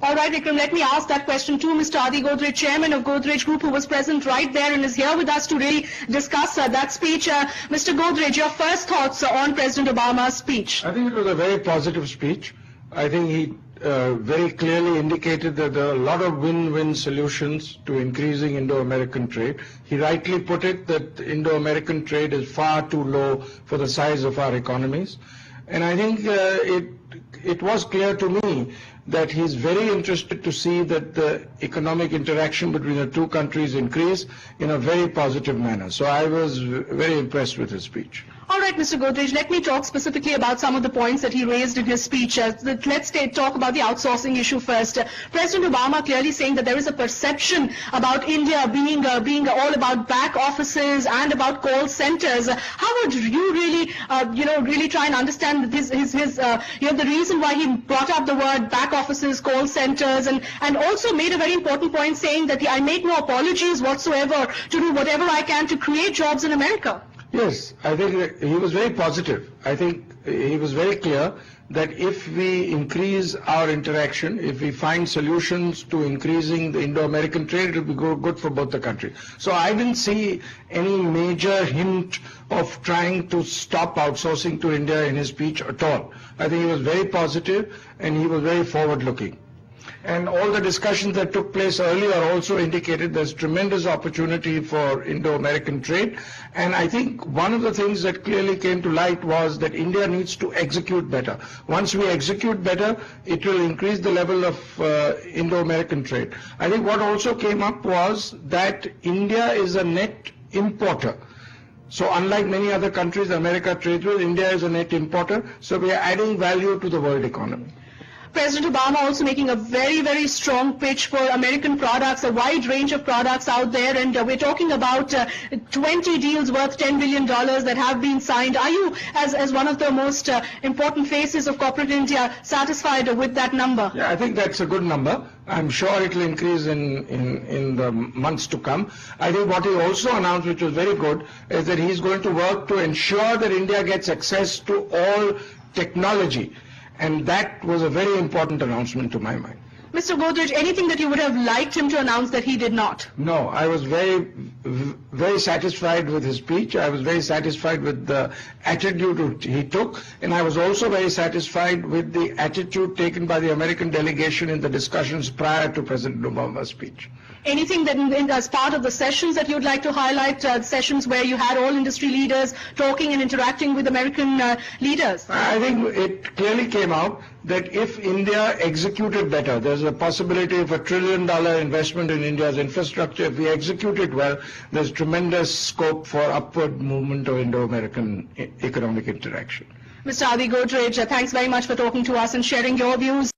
All right, Vikram, let me ask that question to Mr. Adi Godrej, chairman of Godrej Group, who was present right there and is here with us to really discuss that speech. Mr. Godrej, your first thoughts on President Obama's speech? I think it was a very positive speech. I think he very clearly indicated that there are a lot of win-win solutions to increasing Indo-American trade. He rightly put it that Indo-American trade is far too low for the size of our economies. And I think it was clear to me that he's very interested to see that the economic interaction between the two countries increase in a very positive manner. So I was very impressed with his speech. All right, Mr. Godrej, let me talk specifically about some of the points that he raised in his speech. Let's talk about the outsourcing issue first. President Obama clearly saying that there is a perception about India being all about back offices and about call centers. How would you really, really try and understand the reason why he brought up the word back offices, call centers, and also made a very important point saying that I make no apologies whatsoever to do whatever I can to create jobs in America? Yes, I think he was very positive. I think he was very clear that if we increase our interaction, if we find solutions to increasing the Indo-American trade, it will be good for both the countries. So I didn't see any major hint of trying to stop outsourcing to India in his speech at all. I think he was very positive and he was very forward-looking. And all the discussions that took place earlier also indicated there's tremendous opportunity for Indo-American trade. And I think one of the things that clearly came to light was that India needs to execute better. Once we execute better, it will increase the level of Indo-American trade. I think what also came up was that India is a net importer. So unlike many other countries America trades with, India is a net importer. So we are adding value to the world economy. President Obama also making a very, very strong pitch for American products, a wide range of products out there, and we're talking about 20 deals worth $10 billion that have been signed. Are you, as one of the most important faces of corporate India, satisfied with that number? Yeah, I think that's a good number. I'm sure it will increase in the months to come. I think what he also announced, which was very good, is that he's going to work to ensure that India gets access to all technology. And that was a very important announcement to my mind. Mr. Godrej, anything that you would have liked him to announce that he did not? No, I was very satisfied with his speech. I was very satisfied with the attitude he took. And I was also very satisfied with the attitude taken by the American delegation in the discussions prior to President Obama's speech. Anything that as part of the sessions that you'd like to highlight, sessions where you had all industry leaders talking and interacting with American leaders? I think it clearly came out that if India executed better, there's a possibility of $1 trillion investment in India's infrastructure. If we execute it well, there's tremendous scope for upward movement of Indo-American economic interaction. Mr. Adi Godrej, thanks very much for talking to us and sharing your views.